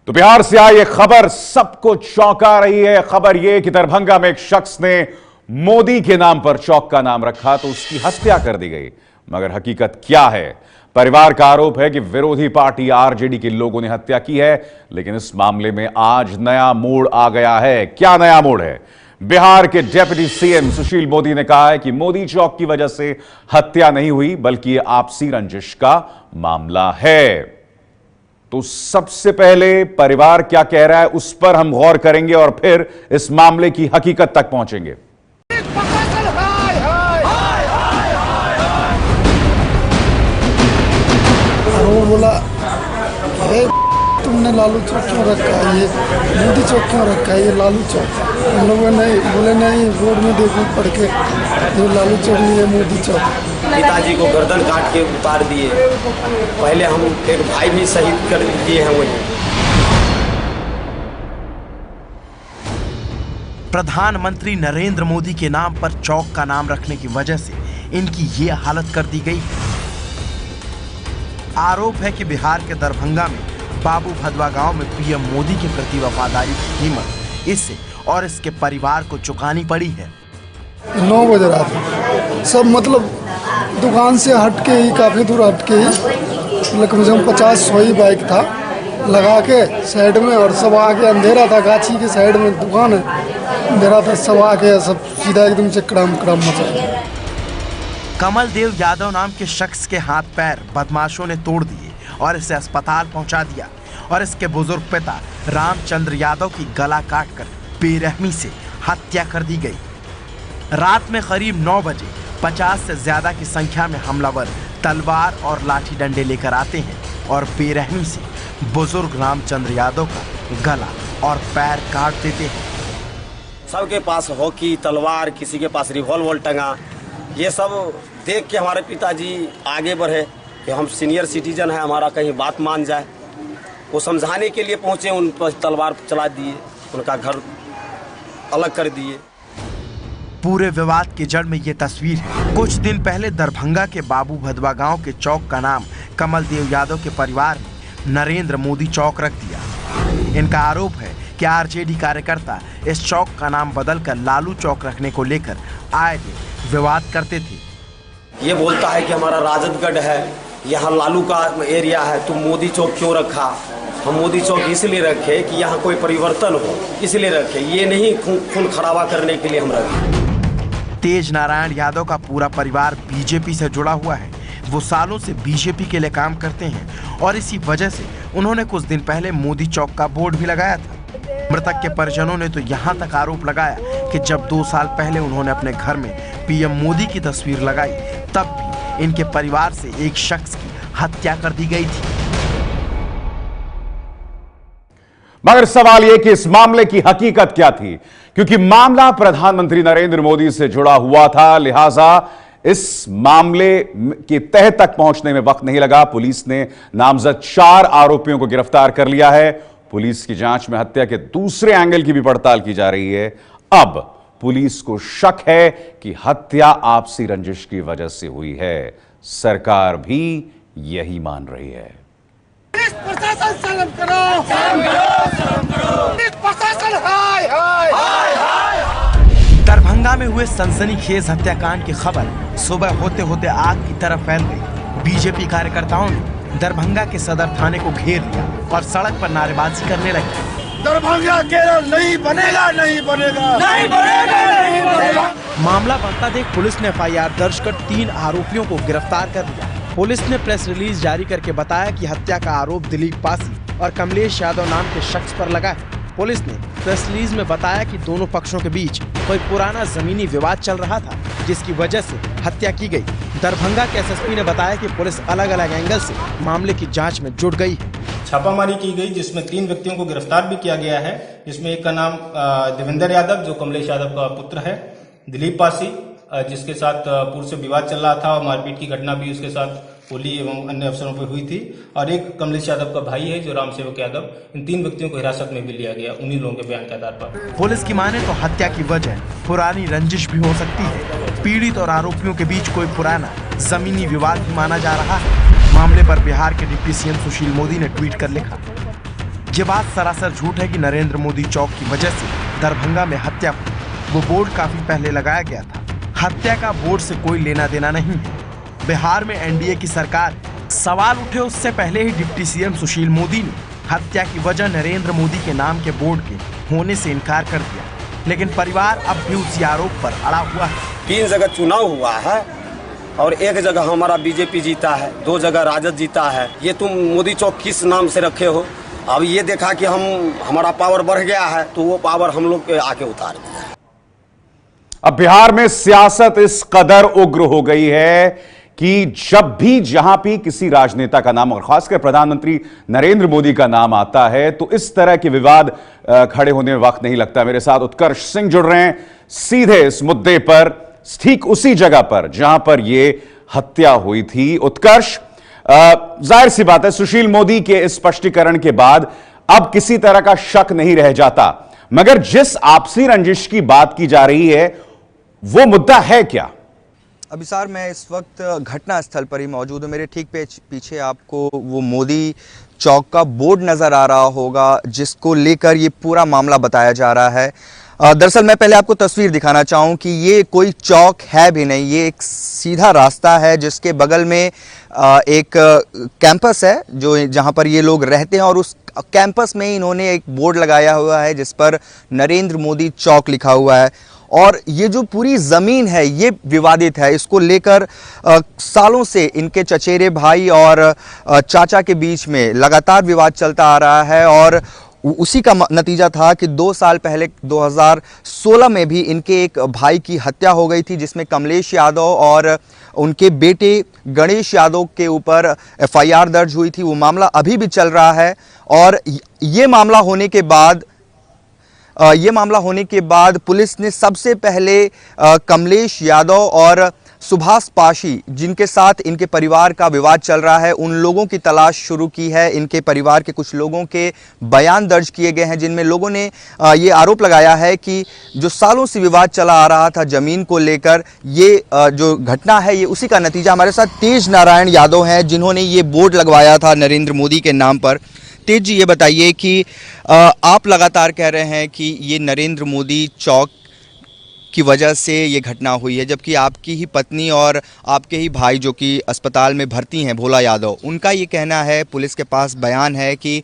तो बिहार से आई एक खबर सबको चौंका रही है। खबर यह कि दरभंगा में एक शख्स ने मोदी के नाम पर चौक का नाम रखा तो उसकी हत्या कर दी गई। मगर हकीकत क्या है? परिवार का आरोप है कि विरोधी पार्टी आरजेडी के लोगों ने हत्या की है, लेकिन इस मामले में आज नया मोड़ आ गया है। क्या नया मोड़ है? बिहार के डिप्टी सीएम सुशील मोदी ने कहा है कि मोदी चौक की वजह से हत्या नहीं हुई, बल्कि यह आपसी रंजिश का मामला है। तो सबसे पहले परिवार क्या कह रहा है उस पर हम गौर करेंगे और फिर इस मामले की हकीकत तक पहुंचेंगे। वो बोला तुमने लालू चौक क्यों रखा है, ये मोदी चौक क्यों रखा है, ये लालू चौक। हम लोगों ने बोले नहीं, बोर्ड में देखो पढ़ के, ये लालू चौक नहीं है मोदी चौक। पिताजी को गर्दन काट के उतार दिए। पहले हम एक भाई भी शहीद कर दिए हैं। वही प्रधानमंत्री नरेंद्र मोदी के नाम पर चौक का नाम रखने की वजह से इनकी ये हालत कर दी गई। आरोप है कि बिहार के दरभंगा में बाबू भदवा गांव में पीएम मोदी के प्रति वफादारी की कीमत इससे और इसके परिवार को चुकानी पड़ी है। 9 बजे रात सब मतलब दुकान से हट के ही, काफ़ी दूर हट के ही, कम से कम 50-100 ही बाइक था लगा के साइड में, और सब आके अंधेरा था, गाछी के साइड में दुकान है, अंधेरा था, सब आके सब सीधा एकदम से क्रम मचा दिया। कमल देव यादव नाम के शख्स के हाथ पैर बदमाशों ने तोड़ दिए और इसे अस्पताल पहुंचा दिया और इसके बुजुर्ग पिता रामचंद्र यादव की गला काटकर बेरहमी से हत्या कर दी गई। रात में करीब 9 बजे 50 से ज्यादा की संख्या में हमलावर तलवार और लाठी डंडे लेकर आते हैं और बेरहमी से बुजुर्ग रामचंद्र यादव का गला और पैर काट देते हैं। सबके पास हॉकी, तलवार, किसी के पास रिवॉल्वर टंगा। ये सब देख के हमारे पिताजी आगे बढ़े कि हम सीनियर सिटीजन हैं, हमारा कहीं बात मान जाए। वो समझाने के लिए पहुंचे, उन पर तलवार चला दिए, उनका घर अलग कर दिए। पूरे विवाद की जड़ में ये तस्वीर है। कुछ दिन पहले दरभंगा के बाबू भदवा गांव के चौक का नाम कमल देव यादव के परिवार ने नरेंद्र मोदी चौक रख दिया। इनका आरोप है कि आरजेडी कार्यकर्ता इस चौक का नाम बदलकर लालू चौक रखने को लेकर आए दिन विवाद करते थे। ये बोलता है कि हमारा राजदगढ़ है, यहाँ लालू का एरिया है, तुम मोदी चौक क्यों रखा? हम मोदी चौक इसलिए रखे कि यहाँ कोई परिवर्तन हो, इसलिए रखे, ये नहीं खून खराबा करने के लिए हम रखे। तेज नारायण यादव का पूरा परिवार बीजेपी से जुड़ा हुआ है। वो सालों से बीजेपी के लिए काम करते हैं और इसी वजह से उन्होंने कुछ दिन पहले मोदी चौक का बोर्ड भी लगाया था। मृतक के परिजनों ने तो यहाँ तक आरोप लगाया कि जब 2 साल पहले उन्होंने अपने घर में पीएम मोदी की तस्वीर लगाई, तब भी इनके परिवार से एक शख्स की हत्या कर दी गई थी। मगर सवाल यह कि इस मामले की हकीकत क्या थी, क्योंकि मामला प्रधानमंत्री नरेंद्र मोदी से जुड़ा हुआ था, लिहाजा इस मामले के तह तक पहुंचने में वक्त नहीं लगा। पुलिस ने नामजद 4 आरोपियों को गिरफ्तार कर लिया है। पुलिस की जांच में हत्या के दूसरे एंगल की भी पड़ताल की जा रही है। अब पुलिस को शक है कि हत्या आपसी रंजिश की वजह से हुई है। सरकार भी यही मान रही है। प्रशासन शर्म करो, शर्म करो। प्रशासन हाय हाय हाय हाय। दरभंगा में हुए सनसनीखेज हत्याकांड की खबर सुबह होते होते आग की तरह फैल गई। बीजेपी कार्यकर्ताओं ने दरभंगा के सदर थाने को घेर लिया और सड़क पर नारेबाजी करने लगे। दरभंगा केरल नहीं बनेगा, नहीं बनेगा, नहीं बनेगा, नहीं बनेगा। मामला बढ़ता देख पुलिस ने एफआईआर दर्ज कर 3 आरोपियों को गिरफ्तार कर लिया। पुलिस ने प्रेस रिलीज जारी करके बताया कि हत्या का आरोप दिलीप पासी और कमलेश यादव नाम के शख्स पर लगा है। पुलिस ने प्रेस रिलीज में बताया कि दोनों पक्षों के बीच कोई पुराना जमीनी विवाद चल रहा था, जिसकी वजह से हत्या की गई। दरभंगा के एसएसपी ने बताया कि पुलिस अलग अलग एंगल से मामले की जांच में जुट गई है। छापामारी की गई, जिसमें 3 व्यक्तियों को गिरफ्तार भी किया गया है, जिसमें एक का नाम देवेंद्र यादव, जो कमलेश यादव का पुत्र है, दिलीप पासी, जिसके साथ पूर्व से विवाद चल रहा था और मारपीट की घटना भी उसके साथ होली एवं अन्य अवसरों पर हुई थी, और एक कमलेश यादव का भाई है जो रामसेवक यादव। इन 3 व्यक्तियों को हिरासत में भी लिया गया उन्हीं लोगों के बयान के आधार पर। पुलिस की माने तो हत्या की वजह पुरानी रंजिश भी हो सकती है। पीड़ित और आरोपियों के बीच कोई पुराना जमीनी विवाद भी माना जा रहा है। मामले पर बिहार के डिप्टी सीएम सुशील मोदी ने ट्वीट कर लिखा, ये बात सरासर झूठ है कि नरेंद्र मोदी चौक की वजह से दरभंगा में हत्या हुई। वो बोर्ड काफी पहले लगाया गया था। हत्या का बोर्ड से कोई लेना देना नहीं है। बिहार में एनडीए की सरकार, सवाल उठे उससे पहले ही डिप्टी सीएम सुशील मोदी ने हत्या की वजह नरेंद्र मोदी के नाम के बोर्ड के होने से इनकार कर दिया, लेकिन परिवार अब भी उसी आरोप पर अड़ा हुआ है। 3 जगह चुनाव हुआ है और 1 जगह हमारा बीजेपी जीता है, 2 जगह राजद जीता है। ये तुम मोदी चौक किस नाम से रखे हो? अब ये देखा कि हमारा पावर बढ़ गया है तो वो पावर हम लोग के आके उतार दिया। अब बिहार में सियासत इस कदर उग्र हो गई है कि जब भी जहां भी किसी राजनेता का नाम और खासकर प्रधानमंत्री नरेंद्र मोदी का नाम आता है तो इस तरह के विवाद खड़े होने में वक्त नहीं लगता। मेरे साथ उत्कर्ष सिंह जुड़ रहे हैं सीधे इस मुद्दे पर, ठीक उसी जगह पर जहां पर यह हत्या हुई थी। उत्कर्ष, जाहिर सी बात है सुशील मोदी के इस स्पष्टीकरण के बाद अब किसी तरह का शक नहीं रह जाता, मगर जिस आपसी रंजिश की बात की जा रही है वो मुद्दा है क्या? अभिसार, मैं इस वक्त घटना स्थल पर ही मौजूद हूँ। मेरे ठीक पीछे आपको वो मोदी चौक का बोर्ड नज़र आ रहा होगा जिसको लेकर ये पूरा मामला बताया जा रहा है। दरअसल मैं पहले आपको तस्वीर दिखाना चाहूँ कि ये कोई चौक है भी नहीं, ये एक सीधा रास्ता है जिसके बगल में एक कैंपस है जहाँ पर ये लोग रहते हैं और उस कैंपस में इन्होंने एक बोर्ड लगाया हुआ है जिस पर नरेंद्र मोदी चौक लिखा हुआ है। और ये जो पूरी ज़मीन है ये विवादित है। इसको लेकर सालों से इनके चचेरे भाई और चाचा के बीच में लगातार विवाद चलता आ रहा है और उसी का नतीजा था कि 2 साल पहले 2016 में भी इनके एक भाई की हत्या हो गई थी जिसमें कमलेश यादव और उनके बेटे गणेश यादव के ऊपर FIR दर्ज हुई थी। वो मामला अभी भी चल रहा है और ये मामला होने के बाद पुलिस ने सबसे पहले कमलेश यादव और सुभाष पाशी, जिनके साथ इनके परिवार का विवाद चल रहा है, उन लोगों की तलाश शुरू की है। इनके परिवार के कुछ लोगों के बयान दर्ज किए गए हैं जिनमें लोगों ने ये आरोप लगाया है कि जो सालों से विवाद चला आ रहा था ज़मीन को लेकर, ये जो घटना है ये उसी का नतीजा। हमारे साथ तेज नारायण यादव हैं जिन्होंने ये बोर्ड लगवाया था नरेंद्र मोदी के नाम पर। तेज जी, ये बताइए कि आप लगातार कह रहे हैं कि ये नरेंद्र मोदी चौक की वजह से ये घटना हुई है, जबकि आपकी ही पत्नी और आपके ही भाई जो कि अस्पताल में भर्ती हैं, भोला यादव, उनका ये कहना है, पुलिस के पास बयान है कि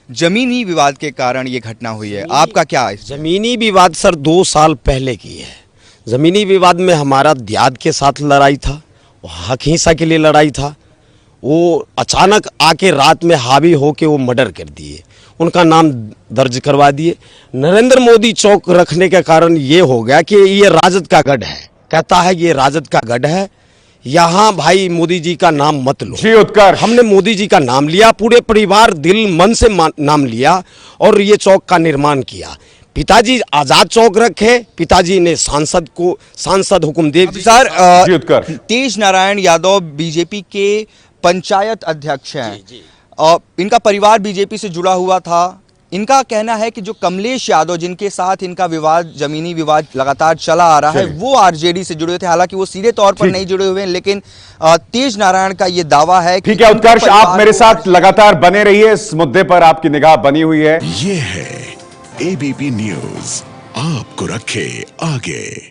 ज़मीनी विवाद के कारण ये घटना हुई है। आपका क्या है? ज़मीनी विवाद सर 2 साल पहले की है। ज़मीनी विवाद में हमारा दियाद के साथ लड़ाई था, हक हिस्सा के लिए लड़ाई था। वो अचानक आके रात में हावी होके वो मर्डर कर दिए, उनका नाम दर्ज करवा दिए। नरेंद्र मोदी चौक रखने के कारण ये हो गया कि ये राजद का गढ़ है, कहता है ये राजद का गढ़ है, यहाँ भाई मोदी जी का नाम मत लो। जी उत्कर्ष, हमने मोदी जी का नाम लिया, पूरे परिवार दिल मन से नाम लिया और ये चौक का निर्माण किया। पिताजी आजाद चौक रखे, पिताजी ने सांसद हुकुम दे दिया। तेज नारायण यादव बीजेपी के पंचायत अध्यक्ष हैं और इनका परिवार बीजेपी से जुड़ा हुआ था। इनका कहना है कि जो कमलेश यादव जिनके साथ इनका विवाद, जमीनी विवाद लगातार चला आ रहा है, वो आरजेडी से जुड़े थे। हालांकि वो सीधे तौर पर नहीं जुड़े हुए हैं, लेकिन तेज नारायण का ये दावा है। ठीक है उत्कर्ष, आप मेरे साथ लगातार बने रहिए, इस मुद्दे पर आपकी निगाह बनी हुई है। ये है ABP न्यूज़, आपको रखे आगे।